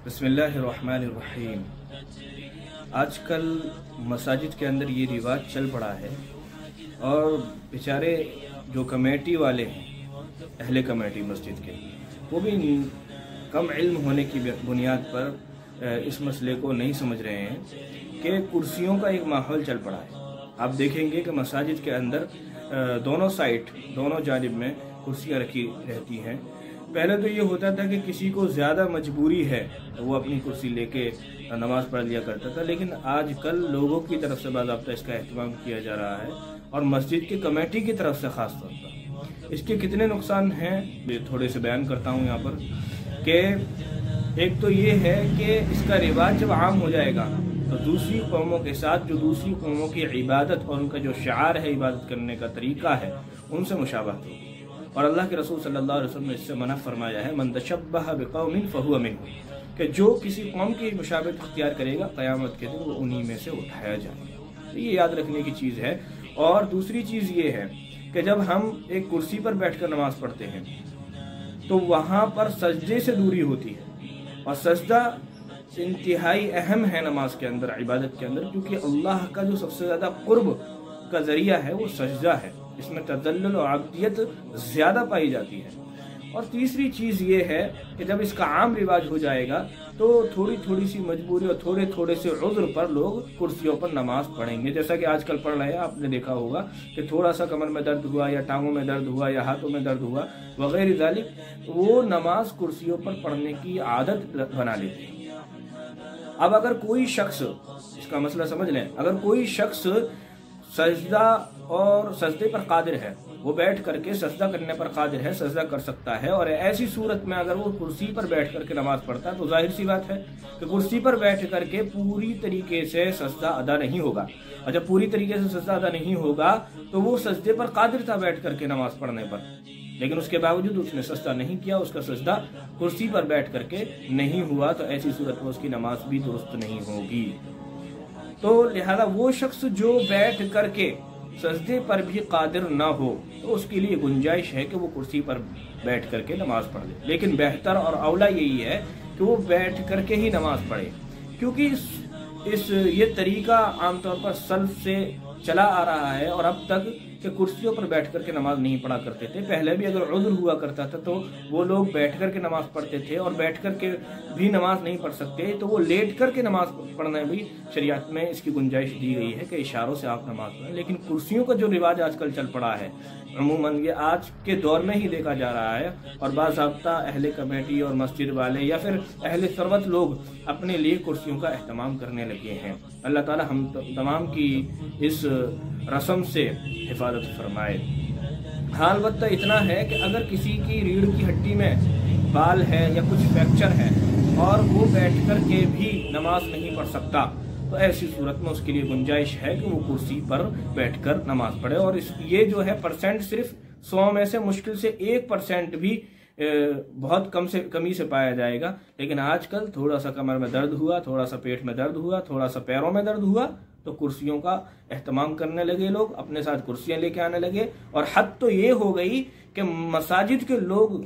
बिस्मिल्लाहिर्रहमानिर्रहीम। आजकल मसाजिद के अंदर ये रिवाज चल पड़ा है और बेचारे जो कमेटी वाले हैं, अहले कमेटी मस्जिद के, वो भी कम इल्म होने की बुनियाद पर इस मसले को नहीं समझ रहे हैं कि कुर्सियों का एक माहौल चल पड़ा है। आप देखेंगे कि मसाजिद के अंदर दोनों साइड, दोनों जानिब में कुर्सियाँ रखी रहती हैं। पहले तो ये होता था कि किसी को ज़्यादा मजबूरी है तो वो अपनी कुर्सी लेके नमाज़ पढ़ लिया करता था, लेकिन आजकल लोगों की तरफ से बाज़ाब्ता इसका एहतमाम किया जा रहा है और मस्जिद की कमेटी की तरफ से ख़ास तौर पर। इसके कितने नुकसान हैं मैं थोड़े से बयान करता हूँ यहाँ पर कि एक तो ये है कि इसका रिवाज जब आम हो जाएगा तो दूसरी कौमों के साथ जो दूसरी कौमों की इबादत और उनका जो शार है, इबादत करने का तरीका है, उनसे मुशाबहत होगी। और अल्लाह के रसूल सल्लल्लाहु अलैहि वसल्लम ने इससे मना फरमाया है, मन तशब्बह बिक़ौमिन फहुव मिनहुम, कि जो किसी कौम की मुशाबहत इख्तियार करेगा क़यामत के दिन वो उन्हीं में से उठाया जाएगा। तो ये याद रखने की चीज़ है। और दूसरी चीज़ ये है कि जब हम एक कुर्सी पर बैठकर नमाज पढ़ते हैं तो वहाँ पर सजदे से दूरी होती है, और सजदा इंतहाई अहम है नमाज के अंदर, इबादत के अंदर, क्योंकि अल्लाह का जो सबसे ज़्यादा कुर्ब का ज़रिया है वो सजदा है। इसमें तज़ल्लुल और अब्दियत ज़्यादा पाई जाती है। और तीसरी चीज़ ये है कि जब इसका आम रिवाज हो जाएगा तो थोड़ी थोड़ी सी मजबूरी और थोड़े थोड़े से उज़्र पर लोग कुर्सियों पर नमाज पढ़ेंगे, जैसा कि आजकल पढ़ रहे हैं। आपने देखा होगा कि थोड़ा सा कमर में दर्द हुआ या टांगों में दर्द हुआ या हाथों में दर्द हुआ वगैरह ज़ालिक, वो नमाज कुर्सियों पर पढ़ने की आदत बना लेते हैं। अब अगर कोई शख्स, इसका मसला समझ लें, अगर कोई शख्स सजदा और सजदे पर कादिर है, वो बैठ करके सजदा करने पर कादिर है, सजदा कर सकता है, और ऐसी सूरत में अगर वो कुर्सी पर बैठ करके नमाज पढ़ता है तो जाहिर सी बात है कि कुर्सी पर बैठ करके पूरी तरीके से सजदा अदा नहीं होगा। और जब पूरी तरीके से सजदा अदा नहीं होगा तो वो सजदे पर कादिर था बैठ करके नमाज पढ़ने पर, लेकिन उसके बावजूद उसने सजदा नहीं किया, उसका सजदा कुर्सी पर बैठ करके नहीं हुआ, तो ऐसी सूरत में उसकी नमाज भी दुरुस्त नहीं होगी। तो लिहाजा वो शख्स जो बैठ करके सजदे पर भी कादिर ना हो तो उसके लिए गुंजाइश है कि वो कुर्सी पर बैठ करके नमाज पढ़ ले, लेकिन बेहतर और औला यही है कि वो बैठ करके ही नमाज पढ़े, क्योंकि ये तरीका आमतौर पर सल्फ से चला आ रहा है। और अब तक कि कुर्सियों पर बैठ करके नमाज नहीं पढ़ा करते थे। पहले भी अगर उज़्र हुआ करता था तो वो लोग बैठ करके नमाज पढ़ते थे, और बैठ करके भी नमाज नहीं पढ़ सकते तो वो लेट करके नमाज पढ़ना भी शरीयत में इसकी गुंजाइश दी गई है कि इशारों से आप नमाज पढ़ें। लेकिन कुर्सियों का जो रिवाज आजकल चल पड़ा है, अमूमन ये आज के दौर में ही देखा जा रहा है, और बाज़ाब्ता अहले कमेटी और मस्जिद वाले या फिर अहले सरवत लोग अपने लिए कुर्सियों का एहतमाम करने लगे हैं। अल्लाह ताला हम तमाम की इस रस्म से हिफाजत फरमाए। हाँ, अलबत्ता इतना है कि अगर किसी की रीढ़ की हड्डी में बाल है या कुछ फ्रैक्चर है और वो बैठ कर के भी नमाज नहीं पढ़ सकता, तो ऐसी सूरत में उसके लिए गुंजाइश है कि वो कुर्सी पर बैठकर नमाज पढ़े। और ये जो है परसेंट सिर्फ 100 में से मुश्किल से 1% भी बहुत कमी से पाया जाएगा। लेकिन आजकल थोड़ा सा कमर में दर्द हुआ, थोड़ा सा पेट में दर्द हुआ, थोड़ा सा पैरों में दर्द हुआ तो कुर्सियों का एहतमाम करने लगे लोग, अपने साथ कुर्सियां लेके आने लगे। और हद तो ये हो गई कि मसाजिद के लोग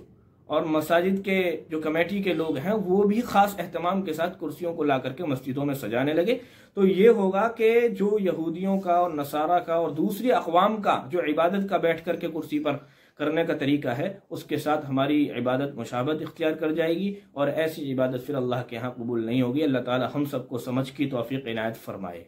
और मसाजिद के जो कमेटी के लोग हैं वो भी खास एहतमाम के साथ कुर्सियों को ला करके मस्जिदों में सजाने लगे। तो ये होगा कि जो यहूदियों का और नसारा का और दूसरी अक़वाम का जो इबादत का बैठ करके कुर्सी पर करने का तरीका है, उसके साथ हमारी इबादत मुशाबहत इख्तियार कर जाएगी, और ऐसी इबादत फिर अल्लाह के यहाँ कबूल नहीं होगी। अल्लाह ताला हम सबको समझ की तौफीक इनायत फरमाए।